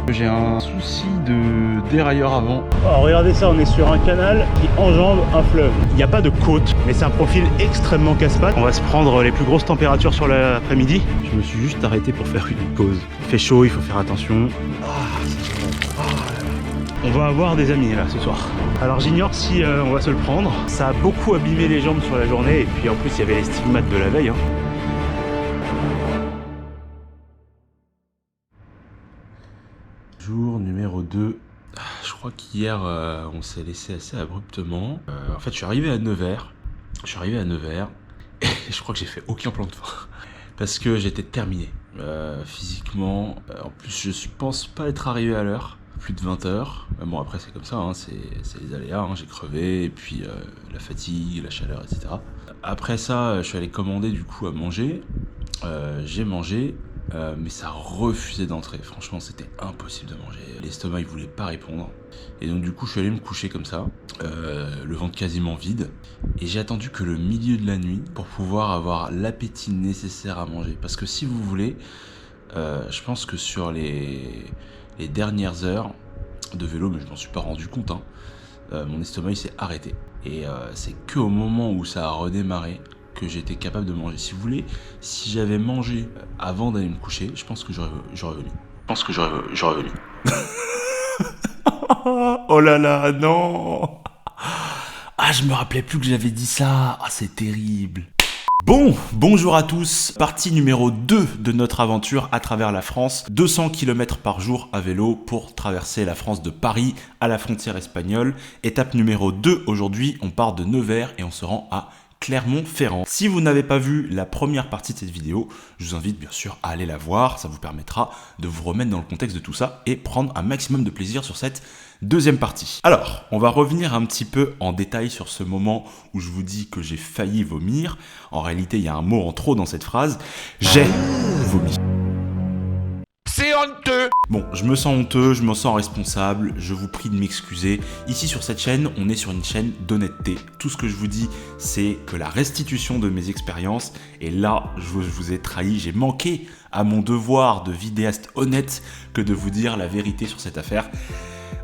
J'ai un souci de dérailleur avant. Alors regardez ça, on est sur un canal qui enjambe un fleuve. Il n'y a pas de côte, mais c'est un profil extrêmement casse-pattes. On va se prendre les plus grosses températures sur l'après-midi. Je me suis juste arrêté pour faire une pause. Il fait chaud, il faut faire attention. On va avoir des amis là ce soir. Alors j'ignore si on va se le prendre. Ça a beaucoup abîmé les jambes sur la journée et puis en plus il y avait les stigmates de la veille. Jour numéro 2. Je crois qu'hier on s'est laissé assez abruptement. En fait je suis arrivé à Nevers. Et je crois que j'ai fait aucun plan de fin. Parce que j'étais terminé. Physiquement. En plus je pense pas être arrivé à l'heure. Plus de 20 heures. Bon après c'est comme ça, hein, c'est les aléas, hein, j'ai crevé, et puis la fatigue, la chaleur, etc. Après ça, je suis allé commander du coup à manger. J'ai mangé, mais ça refusait d'entrer. Franchement c'était impossible de manger. L'estomac il voulait pas répondre. Et donc du coup je suis allé me coucher comme ça, le ventre quasiment vide. Et j'ai attendu que le milieu de la nuit pour pouvoir avoir l'appétit nécessaire à manger. Parce que si vous voulez, je pense que sur les dernières heures de vélo, mais je m'en suis pas rendu compte, hein, mon estomac il s'est arrêté. Et c'est que au moment où ça a redémarré que j'étais capable de manger. Si vous voulez, si j'avais mangé avant d'aller me coucher, je pense que j'aurais venu. Oh là là, non. Ah, je me rappelais plus que j'avais dit ça. Ah, c'est terrible. Bonjour à tous, partie numéro 2 de notre aventure à travers la France, 200 km par jour à vélo pour traverser la France de Paris à la frontière espagnole. Étape numéro 2 aujourd'hui, on part de Nevers et on se rend à Clermont-Ferrand. Si vous n'avez pas vu la première partie de cette vidéo, je vous invite bien sûr à aller la voir, ça vous permettra de vous remettre dans le contexte de tout ça et prendre un maximum de plaisir sur cette deuxième partie. Alors, on va revenir un petit peu en détail sur ce moment où je vous dis que j'ai failli vomir. En réalité, il y a un mot en trop dans cette phrase. J'ai vomi. C'est honteux! Bon, je me sens honteux, je me sens responsable, je vous prie de m'excuser. Ici sur cette chaîne, on est sur une chaîne d'honnêteté. Tout ce que je vous dis, c'est que la restitution de mes expériences, et là, je vous ai trahi, j'ai manqué à mon devoir de vidéaste honnête que de vous dire la vérité sur cette affaire.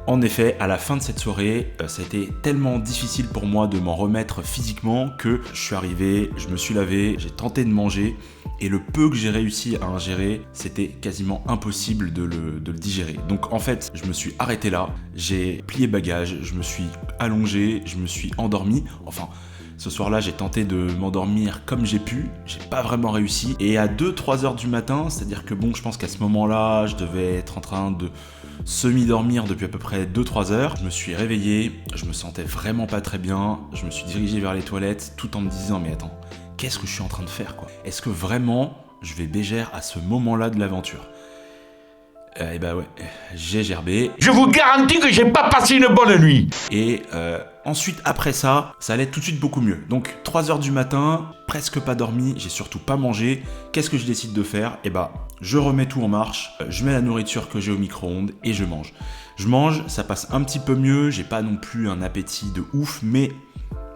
En effet, à la fin de cette soirée, ça a été tellement difficile pour moi de m'en remettre physiquement que je suis arrivé, je me suis lavé, j'ai tenté de manger et le peu que j'ai réussi à ingérer, c'était quasiment impossible de le digérer. Donc en fait, je me suis arrêté là, j'ai plié bagage, je me suis allongé, je me suis endormi, enfin... Ce soir-là, j'ai tenté de m'endormir comme j'ai pu, j'ai pas vraiment réussi. Et à 2-3 heures du matin, c'est-à-dire que bon, je pense qu'à ce moment-là, je devais être en train de semi-dormir depuis à peu près 2-3 heures. Je me suis réveillé, je me sentais vraiment pas très bien, je me suis dirigé vers les toilettes tout en me disant mais attends, qu'est-ce que je suis en train de faire quoi? Est-ce que vraiment je vais bégère à ce moment-là de l'aventure? Et bah ouais, j'ai gerbé. Je vous garantis que j'ai pas passé une bonne nuit. Et ensuite, après ça, ça allait tout de suite beaucoup mieux. Donc 3 heures du matin, presque pas dormi, j'ai surtout pas mangé. Qu'est-ce que je décide de faire? Et bah, je remets tout en marche, je mets la nourriture que j'ai au micro-ondes et je mange. Je mange, ça passe un petit peu mieux, j'ai pas non plus un appétit de ouf, mais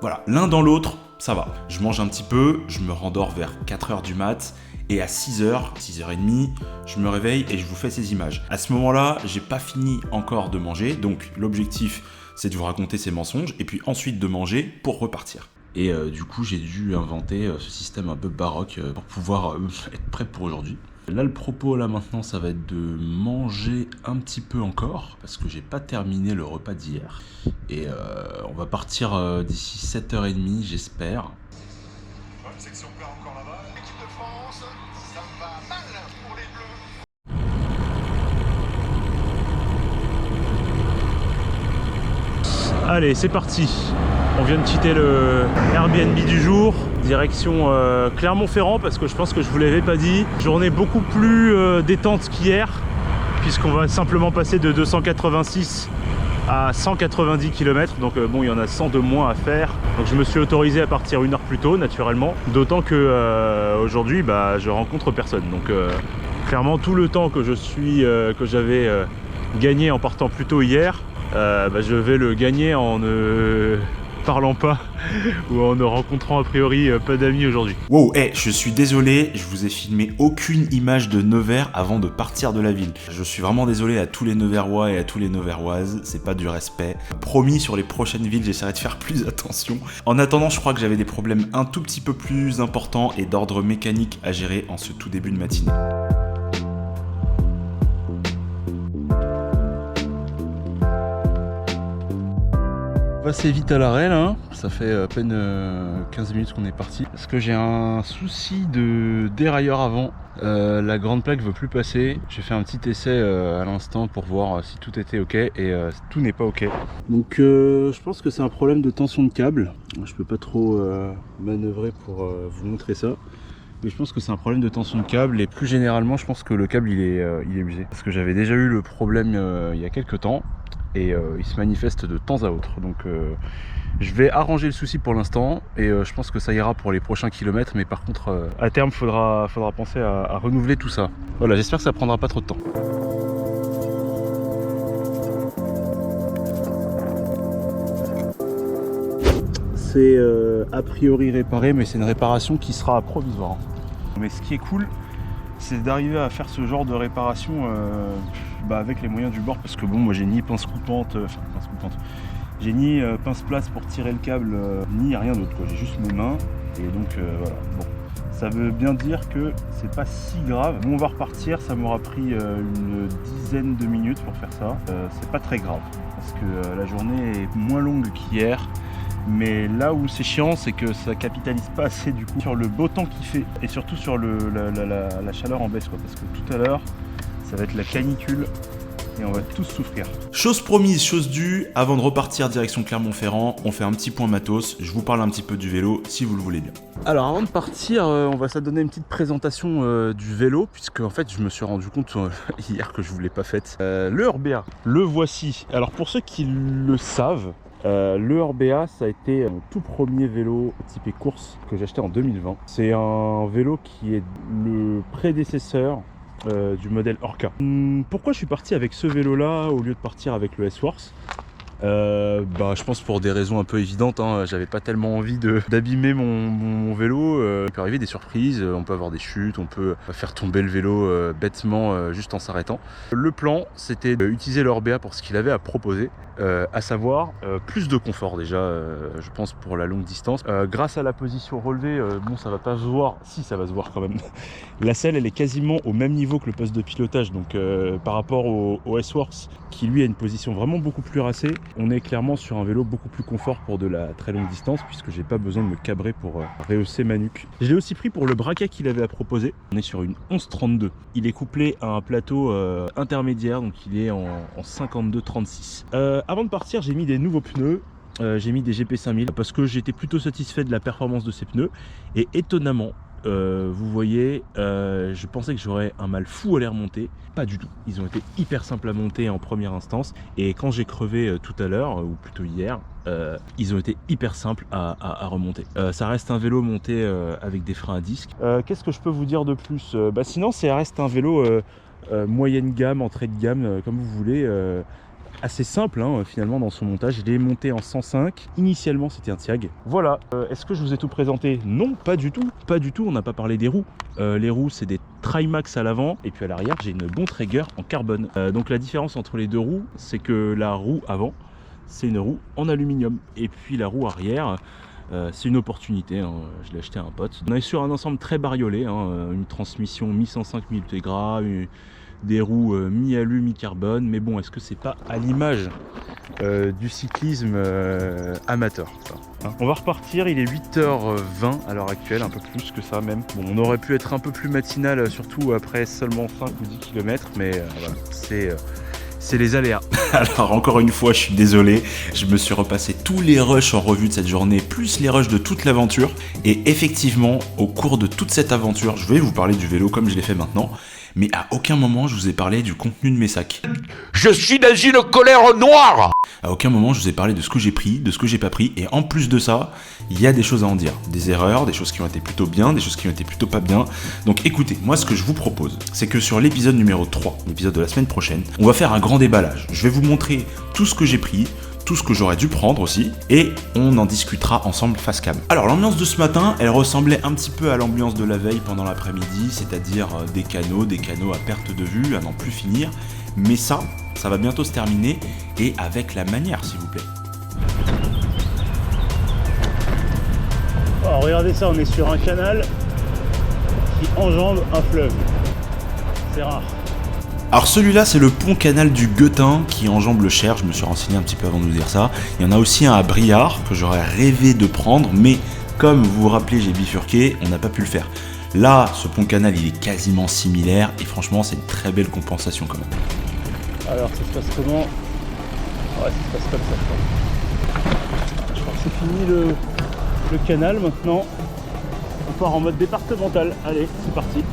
voilà, l'un dans l'autre, ça va. Je mange un petit peu, je me rendors vers 4 heures du mat. Et à 6h, 6h30, je me réveille et je vous fais ces images. À ce moment-là, j'ai pas fini encore de manger, donc l'objectif, c'est de vous raconter ces mensonges, et puis ensuite de manger pour repartir. Et du coup, j'ai dû inventer ce système un peu baroque pour pouvoir être prêt pour aujourd'hui. Là, le propos, là, maintenant, ça va être de manger un petit peu encore, parce que j'ai pas terminé le repas d'hier. Et on va partir d'ici 7h30, j'espère. Section plat encore là-bas. L'équipe de France, ça va mal pour les Bleus. Allez, c'est parti. On vient de quitter le Airbnb du jour, direction Clermont-Ferrand, parce que je pense que je vous l'avais pas dit. Journée beaucoup plus détente qu'hier, puisqu'on va simplement passer de 286 à 190 km, donc bon, il y en a 100 de moins à faire. Donc je me suis autorisé à partir 1 heure plus tôt, naturellement, d'autant que aujourd'hui, bah, je rencontre personne. Donc clairement, tout le temps que j'avais gagné en partant plus tôt hier, bah, je vais le gagner en ne parlant pas ou en ne rencontrant a priori pas d'amis aujourd'hui. Wow, je suis désolé, je vous ai filmé aucune image de Nevers avant de partir de la ville. Je suis vraiment désolé à tous les Neversois et à tous les Neversoises, c'est pas du respect. Promis, sur les prochaines villes, j'essaierai de faire plus attention. En attendant, je crois que j'avais des problèmes un tout petit peu plus importants et d'ordre mécanique à gérer en ce tout début de matinée. Assez vite à l'arrêt là, ça fait à peine 15 minutes qu'on est parti. Parce que j'ai un souci de dérailleur avant, la grande plaque veut plus passer. J'ai fait un petit essai à l'instant pour voir si tout était ok et tout n'est pas ok. Donc je pense que c'est un problème de tension de câble. Je peux pas trop manœuvrer pour vous montrer ça. Mais je pense que c'est un problème de tension de câble et plus généralement je pense que le câble il est usé. Parce que j'avais déjà eu le problème il y a quelques temps. Et il se manifeste de temps à autre. Donc je vais arranger le souci pour l'instant et je pense que ça ira pour les prochains kilomètres, mais par contre à terme faudra penser à renouveler tout ça. Voilà, j'espère que ça prendra pas trop de temps. C'est a priori réparé, mais c'est une réparation qui sera provisoire. Mais ce qui est cool, c'est d'arriver à faire ce genre de réparation avec les moyens du bord, parce que bon, moi j'ai ni pince coupante, j'ai ni pince place pour tirer le câble, ni rien d'autre quoi. J'ai juste mes mains et donc voilà. Bon, ça veut bien dire que c'est pas si grave. Bon, on va repartir, ça m'aura pris une dizaine de minutes pour faire ça. C'est pas très grave parce que la journée est moins longue qu'hier. Mais là où c'est chiant, c'est que ça capitalise pas assez du coup sur le beau temps qu'il fait et surtout sur la chaleur en baisse quoi, parce que tout à l'heure ça va être la canicule et on va tous souffrir. Chose promise, chose due, avant de repartir direction Clermont-Ferrand, on fait un petit point matos, je vous parle un petit peu du vélo si vous le voulez bien. Alors avant de partir, on va se donner une petite présentation du vélo, puisque en fait je me suis rendu compte hier que je vous l'ai pas faite. Le RBA, le voici. Alors pour ceux qui le savent, le RBA, ça a été mon tout premier vélo typé course que j'ai acheté en 2020. C'est un vélo qui est le prédécesseur du modèle Orca. Pourquoi je suis parti avec ce vélo là au lieu de partir avec le S-Works? Je pense pour des raisons un peu évidentes, hein. J'avais pas tellement envie d'abîmer mon vélo. Il peut arriver des surprises, on peut avoir des chutes, on peut faire tomber le vélo bêtement juste en s'arrêtant. Le plan, c'était d'utiliser le RBA pour ce qu'il avait à proposer, à savoir plus de confort déjà, je pense pour la longue distance. Grâce à la position relevée, bon ça va pas se voir, si ça va se voir quand même. La selle elle est quasiment au même niveau que le poste de pilotage, donc par rapport au S-Works qui lui a une position vraiment beaucoup plus racée, on est clairement sur un vélo beaucoup plus confort pour de la très longue distance puisque j'ai pas besoin de me cabrer pour rehausser ma nuque. Je l'ai aussi pris pour le braquet qu'il avait à proposer. On est sur une 1132. Il est couplé à un plateau intermédiaire, donc il est en 52-36. Avant de partir, j'ai mis des nouveaux pneus. J'ai mis des GP5000 parce que j'étais plutôt satisfait de la performance de ces pneus et étonnamment vous voyez, je pensais que j'aurais un mal fou à les remonter, pas du tout. Ils ont été hyper simples à monter en première instance et quand j'ai crevé tout à l'heure, ou plutôt hier, ils ont été hyper simples à remonter. Ça reste un vélo monté avec des freins à disque. Qu'est-ce que je peux vous dire de plus? Sinon ça reste un vélo moyenne gamme, entrée de gamme, comme vous voulez. Assez simple hein, finalement dans son montage. Je l'ai monté en 105, initialement c'était un Tiag. Voilà, est-ce que je vous ai tout présenté? Non, pas du tout, on n'a pas parlé des roues. Les roues c'est des Trimax à l'avant et puis à l'arrière j'ai une Bontrager en carbone. Donc la différence entre les deux roues c'est que la roue avant c'est une roue en aluminium et puis la roue arrière c'est une opportunité, hein. Je l'ai acheté à un pote. On est sur un ensemble très bariolé, hein. Une transmission mi-105 mi-Ultegra, des roues mi-alu, mi-carbone, mais bon, est-ce que c'est pas à l'image du cyclisme amateur ça, hein. On va repartir, il est 8h20 à l'heure actuelle, un peu plus que ça même. Bon, on aurait pu être un peu plus matinal, surtout après seulement 5 ou 10 km, mais voilà, c'est les aléas. Alors encore une fois, je suis désolé, je me suis repassé tous les rushs en revue de cette journée, plus les rushs de toute l'aventure, et effectivement, au cours de toute cette aventure, je vais vous parler du vélo comme je l'ai fait maintenant, mais à aucun moment je vous ai parlé du contenu de mes sacs. Je suis dans une colère noire. À aucun moment je vous ai parlé de ce que j'ai pris, de ce que j'ai pas pris, et en plus de ça, il y a des choses à en dire. Des erreurs, des choses qui ont été plutôt bien, des choses qui ont été plutôt pas bien. Donc écoutez, moi ce que je vous propose, c'est que sur l'épisode numéro 3, l'épisode de la semaine prochaine, on va faire un grand déballage. Je vais vous montrer tout ce que j'ai pris, tout ce que j'aurais dû prendre aussi, et on en discutera ensemble face cam. Alors l'ambiance de ce matin, elle ressemblait un petit peu à l'ambiance de la veille pendant l'après-midi, c'est-à-dire des canaux à perte de vue, à n'en plus finir, mais ça va bientôt se terminer, et avec la manière s'il vous plaît. Alors regardez ça, on est sur un canal qui enjambe un fleuve. C'est rare. Alors celui-là c'est le pont canal du Gueutin qui enjambe le Cher, je me suis renseigné un petit peu avant de vous dire ça. Il y en a aussi un à Briard que j'aurais rêvé de prendre, mais comme vous vous rappelez j'ai bifurqué, on n'a pas pu le faire. Là ce pont canal il est quasiment similaire et franchement c'est une très belle compensation quand même. Alors ça se passe comment? Ouais, ça se passe comme ça. Je crois que c'est fini le canal maintenant. On part en mode départemental. Allez, c'est parti.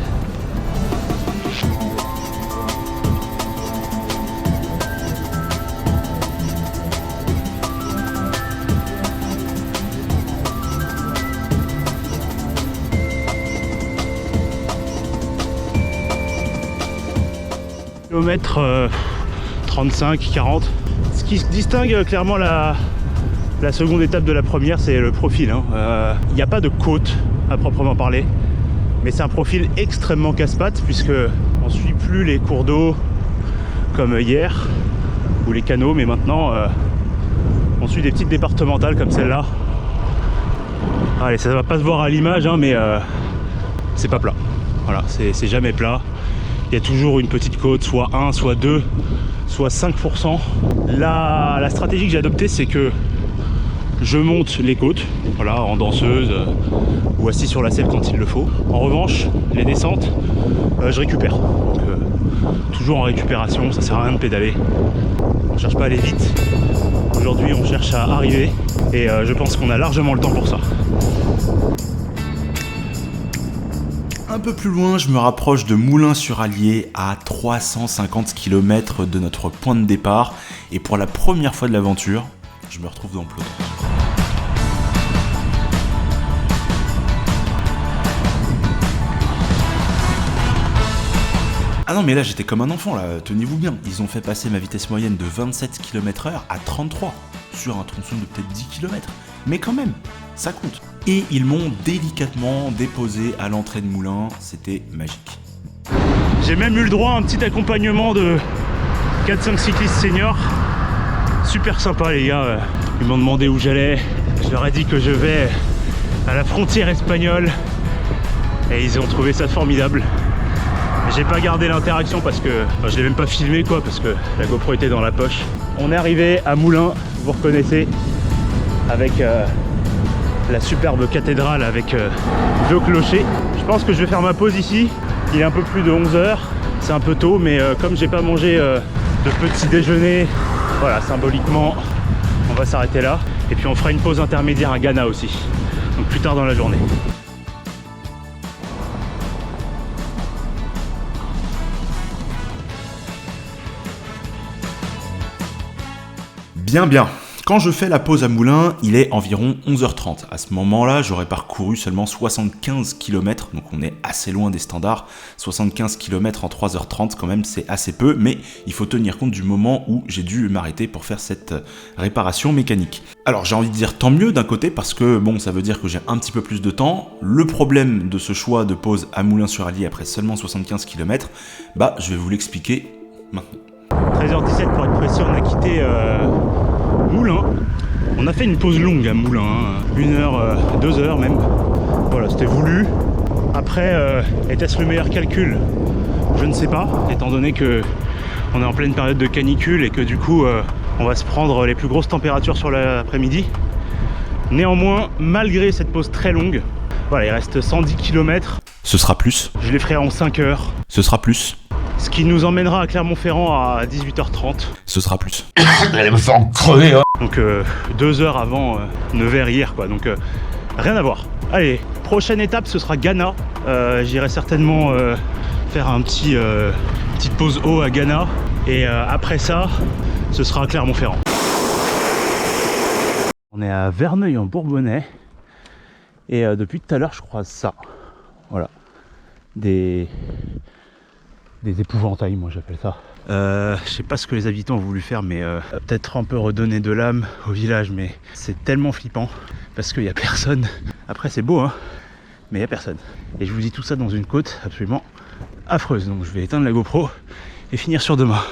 Kilomètre 35, 40. Ce qui se distingue clairement la seconde étape de la première, c'est le profil. Il n'y a pas de côte à proprement parler, mais c'est un profil extrêmement casse-pattes puisque on ne suit plus les cours d'eau comme hier ou les canaux, mais maintenant on suit des petites départementales comme celle-là. Allez, ça va pas se voir à l'image, hein, mais c'est pas plat. Voilà, c'est jamais plat. Il y a toujours une petite côte, soit 1, soit 2, soit 5%. La stratégie que j'ai adoptée, c'est que je monte les côtes, voilà, en danseuse ou assis sur la selle quand il le faut. En revanche, les descentes, je récupère. Donc, toujours en récupération, ça sert à rien de pédaler. On cherche pas à aller vite. Aujourd'hui, on cherche à arriver et je pense qu'on a largement le temps pour ça. Un peu plus loin, je me rapproche de Moulins-sur-Allier à 350 km de notre point de départ et pour la première fois de l'aventure, je me retrouve dans le peloton. Ah non mais là j'étais comme un enfant là, tenez-vous bien, ils ont fait passer ma vitesse moyenne de 27 km/h à 33 sur un tronçon de peut-être 10 km, mais quand même, ça compte. Et ils m'ont délicatement déposé à l'entrée de Moulins, c'était magique. J'ai même eu le droit à un petit accompagnement de 4-5 cyclistes seniors. Super sympa les gars, ils m'ont demandé où j'allais, je leur ai dit que je vais à la frontière espagnole et ils ont trouvé ça formidable. J'ai pas gardé l'interaction parce que, enfin, je l'ai même pas filmé quoi, parce que la GoPro était dans la poche. On est arrivé à Moulins, vous reconnaissez, avec la superbe cathédrale avec deux clochers. Je pense que je vais faire ma pause ici. Il est un peu plus de 11 h, c'est un peu tôt, mais comme j'ai pas mangé de petit déjeuner, voilà, symboliquement, on va s'arrêter là. Et puis on fera une pause intermédiaire à Ghana aussi, donc plus tard dans la journée. Bien. Quand je fais la pause à Moulins, il est environ 11h30. À ce moment-là, j'aurais parcouru seulement 75 km, donc on est assez loin des standards. 75 km en 3h30, quand même, c'est assez peu, mais il faut tenir compte du moment où j'ai dû m'arrêter pour faire cette réparation mécanique. Alors j'ai envie de dire tant mieux d'un côté, parce que bon, ça veut dire que j'ai un petit peu plus de temps. Le problème de ce choix de pause à Moulins-sur-Allier après seulement 75 km, bah je vais vous l'expliquer maintenant. 13h17 pour être précis, on a quitté Moulins. On a fait une pause longue à Moulins, hein. 1 heure, 2 heures même. Voilà, c'était voulu. Après, était-ce le meilleur calcul? Je ne sais pas, étant donné que on est en pleine période de canicule et que du coup, on va se prendre les plus grosses températures sur l'après-midi. Néanmoins, malgré cette pause très longue, voilà, il reste 110 km. Ce sera plus. Je les ferai en 5 heures. Ce sera plus. Ce qui nous emmènera à Clermont-Ferrand à 18h30. Ce sera plus. Elle me fait en crever, hein. Donc 2 heures avant Nevers hier quoi, donc rien à voir. Allez, prochaine étape ce sera Ghana. J'irai certainement faire un petite pause eau à Ghana. Et après ça, ce sera Clermont-Ferrand. On est à Verneuil en Bourbonnais. Et depuis tout à l'heure je croise ça. Voilà. Des des épouvantails, moi j'appelle ça. Je sais pas ce que les habitants ont voulu faire, mais peut-être un peu redonner de l'âme au village, mais c'est tellement flippant parce qu'il n'y a personne. Après c'est beau, hein, mais il n'y a personne. Et je vous dis tout ça dans une côte absolument affreuse. Donc je vais éteindre la GoPro et finir sur demain.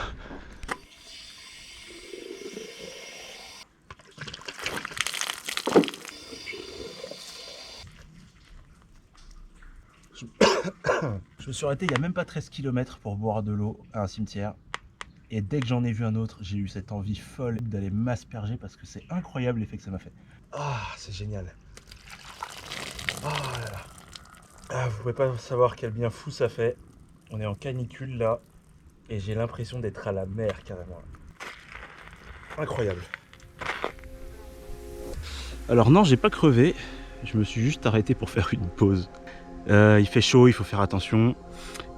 Je me suis arrêté il n'y a même pas 13 km pour boire de l'eau à un cimetière. Et dès que j'en ai vu un autre, j'ai eu cette envie folle d'aller m'asperger parce que c'est incroyable l'effet que ça m'a fait. Ah, c'est génial. Oh là là. Ah, vous pouvez pas savoir quel bien fou ça fait. On est en canicule là et j'ai l'impression d'être à la mer carrément. Incroyable. Alors non, j'ai pas crevé. Je me suis juste arrêté pour faire une pause. Il fait chaud, il faut faire attention.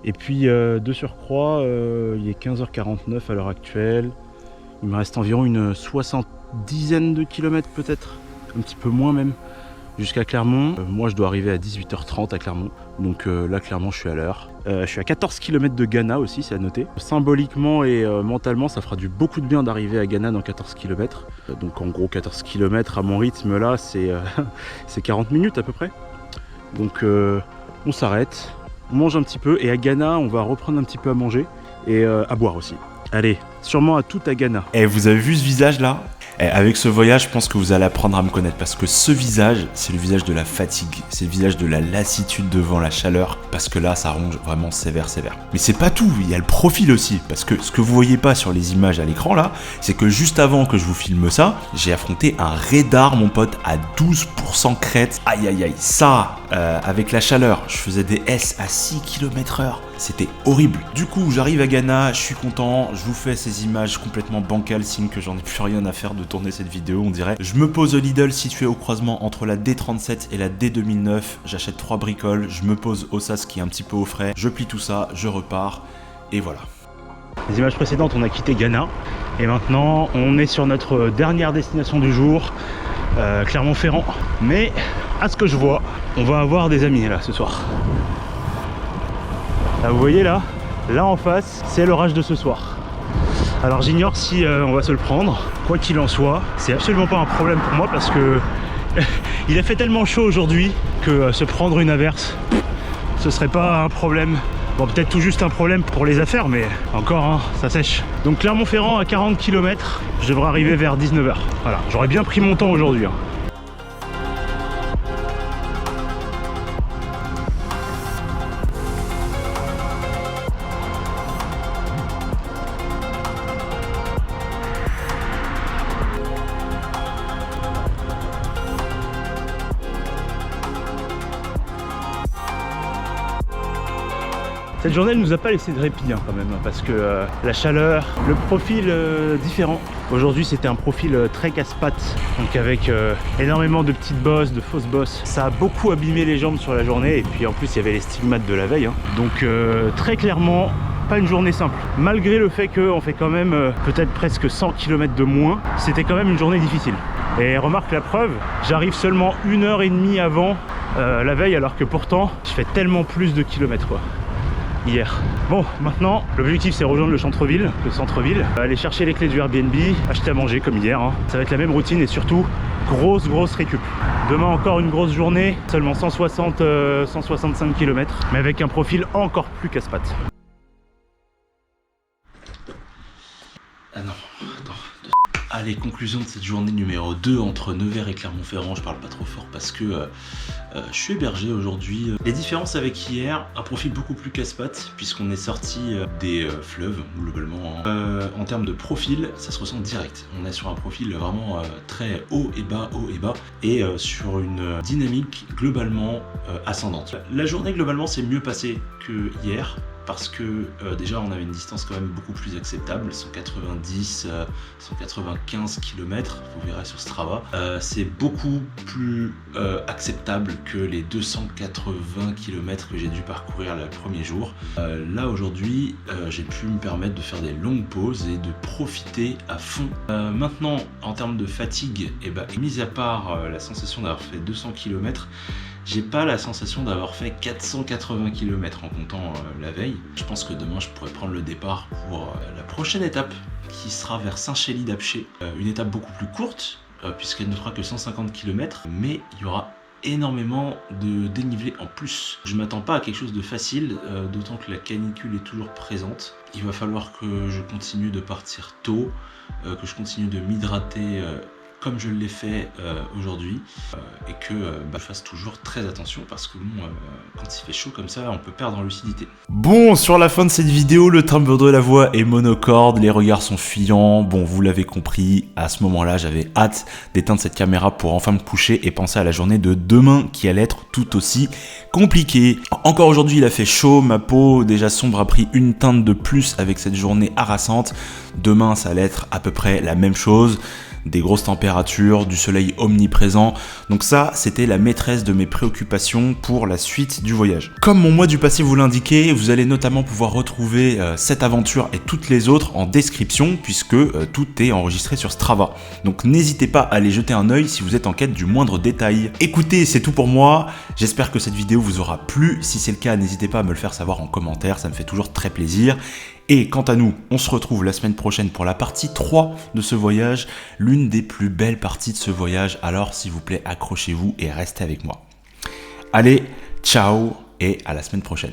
Et puis de surcroît, il est 15h49 à l'heure actuelle. Il me reste environ une 70aine de kilomètres peut-être, un petit peu moins même, jusqu'à Clermont. Moi je dois arriver à 18h30 à Clermont, donc là clairement je suis à l'heure. Je suis à 14 km de Ghana aussi, c'est à noter. Symboliquement et mentalement ça fera beaucoup de bien d'arriver à Ghana dans 14 km. Donc en gros 14 km à mon rythme là c'est 40 minutes à peu près. Donc on s'arrête, on mange un petit peu et à Ghana on va reprendre un petit peu à manger et à boire aussi. Allez, sûrement à tout à Ghana. Et vous avez vu ce visage là? Avec ce voyage, je pense que vous allez apprendre à me connaître parce que ce visage, c'est le visage de la fatigue, c'est le visage de la lassitude devant la chaleur parce que là, ça ronge vraiment sévère. Mais c'est pas tout, il y a le profil aussi parce que ce que vous voyez pas sur les images à l'écran là, c'est que juste avant que je vous filme ça, j'ai affronté un radar, mon pote, à 12% crête. Aïe aïe aïe, ça, avec la chaleur, je faisais des S à 6 km/h. C'était horrible. Du coup, j'arrive à Ghana, je suis content, je vous fais ces images complètement bancales, signe que j'en ai plus rien à faire de tourner cette vidéo, on dirait. Je me pose au Lidl situé au croisement entre la D37 et la D2009, j'achète 3 bricoles, je me pose au Sas qui est un petit peu au frais, je plie tout ça, je repars, et voilà. Les images précédentes, on a quitté Ghana, et maintenant, on est sur notre dernière destination du jour, Clermont-Ferrand. Mais, à ce que je vois, on va avoir des amis là, ce soir. Là, vous voyez là en face, c'est l'orage de ce soir. Alors j'ignore si on va se le prendre. Quoi qu'il en soit, c'est absolument pas un problème pour moi parce que il a fait tellement chaud aujourd'hui que se prendre une averse, ce serait pas un problème. Bon, peut-être tout juste un problème pour les affaires, mais encore, hein, ça sèche. Donc Clermont-Ferrand à 40 km, je devrais arriver vers 19h. Voilà, j'aurais bien pris mon temps aujourd'hui. Hein. Cette journée elle nous a pas laissé de répit hein, quand même, parce que la chaleur, le profil différent. Aujourd'hui c'était un profil très casse-pattes, donc avec énormément de petites bosses, de fausses bosses. Ça a beaucoup abîmé les jambes sur la journée et puis en plus il y avait les stigmates de la veille. Hein. Donc très clairement, pas une journée simple. Malgré le fait qu'on fait quand même peut-être presque 100 km de moins, c'était quand même une journée difficile. Et remarque la preuve, j'arrive seulement 1h30 avant la veille alors que pourtant je fais tellement plus de kilomètres quoi. Hier. Bon, maintenant, l'objectif c'est rejoindre le centre-ville, aller chercher les clés du Airbnb, acheter à manger comme hier. Hein. Ça va être la même routine et surtout, grosse récup. Demain encore une grosse journée, seulement 165 km, mais avec un profil encore plus casse-pattes. Ah non, attends. Allez, conclusion de cette journée numéro 2 entre Nevers et Clermont-Ferrand. Je parle pas trop fort parce que je suis hébergé aujourd'hui. Les différences avec hier, un profil beaucoup plus casse-pattes puisqu'on est sorti des fleuves globalement. En termes de profil, ça se ressent direct. On est sur un profil vraiment très haut et bas et sur une dynamique globalement ascendante. La journée globalement s'est mieux passée que hier. Parce que déjà on avait une distance quand même beaucoup plus acceptable, 195 km, vous verrez sur Strava. C'est beaucoup plus acceptable que les 280 km que j'ai dû parcourir le premier jour. Là aujourd'hui, j'ai pu me permettre de faire des longues pauses et de profiter à fond. Maintenant, en termes de fatigue, mis à part la sensation d'avoir fait 200 km, J'ai pas la sensation d'avoir fait 480 km en comptant la veille. Je pense que demain je pourrais prendre le départ pour la prochaine étape qui sera vers Saint-Chély-d'Apcher. Une étape beaucoup plus courte puisqu'elle ne fera que 150 km, mais il y aura énormément de dénivelé en plus. Je m'attends pas à quelque chose de facile, d'autant que la canicule est toujours présente. Il va falloir que je continue de partir tôt, que je continue de m'hydrater comme je l'ai fait aujourd'hui, et que je fasse toujours très attention parce que bon, quand il fait chaud comme ça, on peut perdre en lucidité. Bon, sur la fin de cette vidéo, le timbre de la voix est monocorde, les regards sont fuyants. Bon, vous l'avez compris, à ce moment-là, j'avais hâte d'éteindre cette caméra pour enfin me coucher et penser à la journée de demain qui allait être tout aussi compliquée. Encore aujourd'hui, il a fait chaud, ma peau déjà sombre a pris une teinte de plus avec cette journée harassante. Demain, ça allait être à peu près la même chose. Des grosses températures, du soleil omniprésent. Donc ça, c'était la maîtresse de mes préoccupations pour la suite du voyage. Comme mon mois du passé vous l'indiquait, vous allez notamment pouvoir retrouver cette aventure et toutes les autres en description puisque tout est enregistré sur Strava. Donc n'hésitez pas à aller jeter un œil si vous êtes en quête du moindre détail. Écoutez, c'est tout pour moi. J'espère que cette vidéo vous aura plu. Si c'est le cas, n'hésitez pas à me le faire savoir en commentaire, ça me fait toujours très plaisir. Et quant à nous, on se retrouve la semaine prochaine pour la partie 3 de ce voyage, l'une des plus belles parties de ce voyage, alors s'il vous plaît accrochez-vous et restez avec moi. Allez, ciao et à la semaine prochaine.